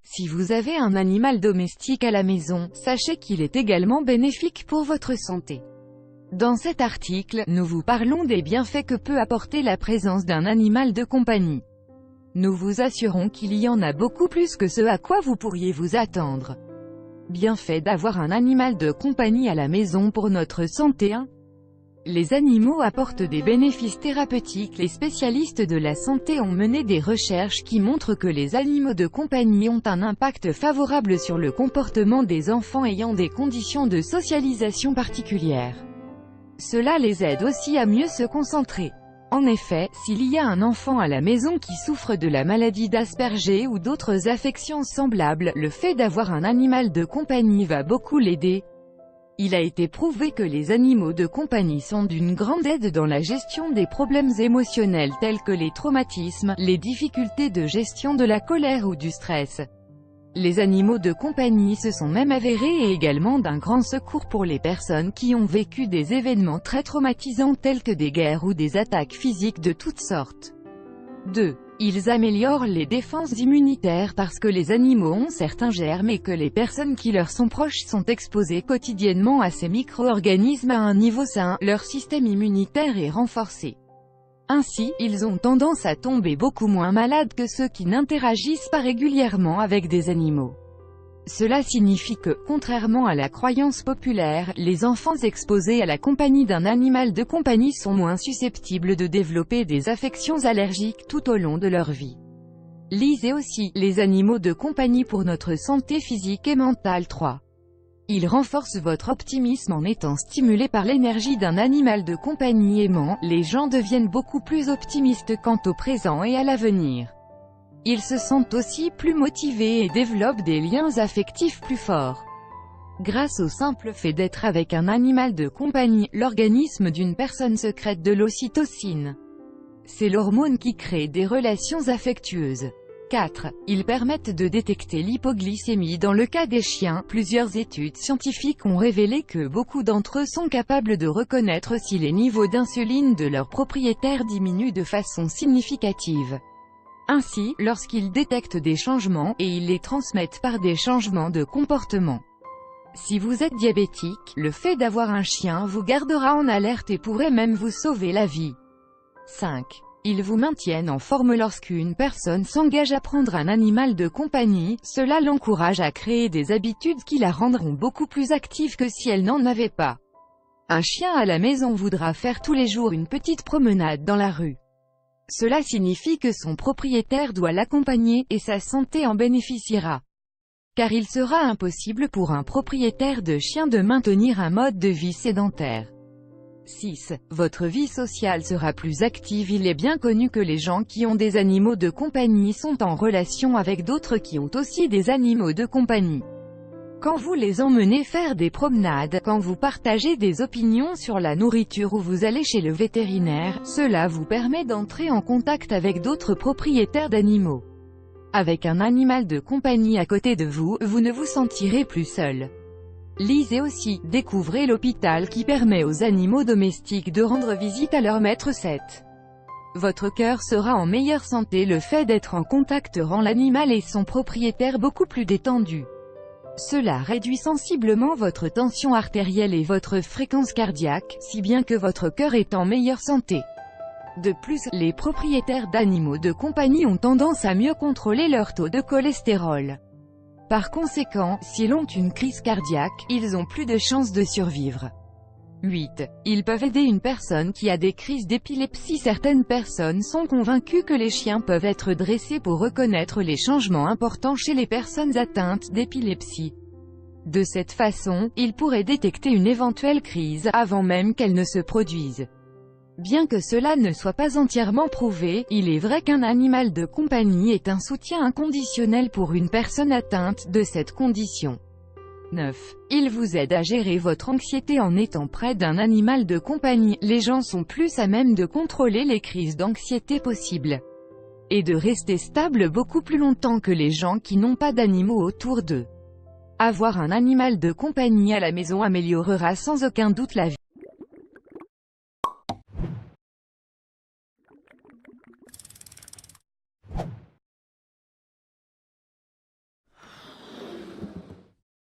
Si vous avez un animal domestique à la maison, sachez qu'il est également bénéfique pour votre santé. Dans cet article, nous vous parlons des bienfaits que peut apporter la présence d'un animal de compagnie. Nous vous assurons qu'il y en a beaucoup plus que ce à quoi vous pourriez vous attendre. Bienfaits d'avoir un animal de compagnie à la maison pour notre santé. Les animaux apportent des bénéfices thérapeutiques. Les spécialistes de la santé ont mené des recherches qui montrent que les animaux de compagnie ont un impact favorable sur le comportement des enfants ayant des conditions de socialisation particulières. Cela les aide aussi à mieux se concentrer. En effet, s'il y a un enfant à la maison qui souffre de la maladie d'Asperger ou d'autres affections semblables, le fait d'avoir un animal de compagnie va beaucoup l'aider. Il a été prouvé que les animaux de compagnie sont d'une grande aide dans la gestion des problèmes émotionnels tels que les traumatismes, les difficultés de gestion de la colère ou du stress. Les animaux de compagnie se sont même avérés et également d'un grand secours pour les personnes qui ont vécu des événements très traumatisants tels que des guerres ou des attaques physiques de toutes sortes. 2. Ils améliorent les défenses immunitaires parce que les animaux ont certains germes et que les personnes qui leur sont proches sont exposées quotidiennement à ces micro-organismes à un niveau sain, leur système immunitaire est renforcé. Ainsi, ils ont tendance à tomber beaucoup moins malades que ceux qui n'interagissent pas régulièrement avec des animaux. Cela signifie que, contrairement à la croyance populaire, les enfants exposés à la compagnie d'un animal de compagnie sont moins susceptibles de développer des affections allergiques tout au long de leur vie. Lisez aussi « Les animaux de compagnie pour notre santé physique et mentale 3 ». Il renforce votre optimisme en étant stimulé par l'énergie d'un animal de compagnie aimant. Les gens deviennent beaucoup plus optimistes quant au présent et à l'avenir. Ils se sentent aussi plus motivés et développent des liens affectifs plus forts. Grâce au simple fait d'être avec un animal de compagnie, l'organisme d'une personne sécrète de l'ocytocine. C'est l'hormone qui crée des relations affectueuses. 4. Ils permettent de détecter l'hypoglycémie dans le cas des chiens. Plusieurs études scientifiques ont révélé que beaucoup d'entre eux sont capables de reconnaître si les niveaux d'insuline de leurs propriétaires diminuent de façon significative. Ainsi, lorsqu'ils détectent des changements, et ils les transmettent par des changements de comportement. Si vous êtes diabétique, le fait d'avoir un chien vous gardera en alerte et pourrait même vous sauver la vie. 5. Ils vous maintiennent en forme lorsqu'une personne s'engage à prendre un animal de compagnie, cela l'encourage à créer des habitudes qui la rendront beaucoup plus active que si elle n'en avait pas. Un chien à la maison voudra faire tous les jours une petite promenade dans la rue. Cela signifie que son propriétaire doit l'accompagner, et sa santé en bénéficiera. Car il sera impossible pour un propriétaire de chien de maintenir un mode de vie sédentaire. 6. Votre vie sociale sera plus active. Il est bien connu que les gens qui ont des animaux de compagnie sont en relation avec d'autres qui ont aussi des animaux de compagnie. Quand vous les emmenez faire des promenades, quand vous partagez des opinions sur la nourriture ou vous allez chez le vétérinaire, cela vous permet d'entrer en contact avec d'autres propriétaires d'animaux. Avec un animal de compagnie à côté de vous, vous ne vous sentirez plus seul. Lisez aussi, découvrez l'hôpital qui permet aux animaux domestiques de rendre visite à leur maître 7. Votre cœur sera en meilleure santé. Le fait d'être en contact rend l'animal et son propriétaire beaucoup plus détendus. Cela réduit sensiblement votre tension artérielle et votre fréquence cardiaque, si bien que votre cœur est en meilleure santé. De plus, les propriétaires d'animaux de compagnie ont tendance à mieux contrôler leur taux de cholestérol. Par conséquent, s'ils ont une crise cardiaque, ils ont plus de chances de survivre. 8. Ils peuvent aider une personne qui a des crises d'épilepsie. Certaines personnes sont convaincues que les chiens peuvent être dressés pour reconnaître les changements importants chez les personnes atteintes d'épilepsie. De cette façon, ils pourraient détecter une éventuelle crise, avant même qu'elle ne se produise. Bien que cela ne soit pas entièrement prouvé, il est vrai qu'un animal de compagnie est un soutien inconditionnel pour une personne atteinte de cette condition. 9. Il vous aide à gérer votre anxiété en étant près d'un animal de compagnie. Les gens sont plus à même de contrôler les crises d'anxiété possibles et de rester stables beaucoup plus longtemps que les gens qui n'ont pas d'animaux autour d'eux. Avoir un animal de compagnie à la maison améliorera sans aucun doute la vie.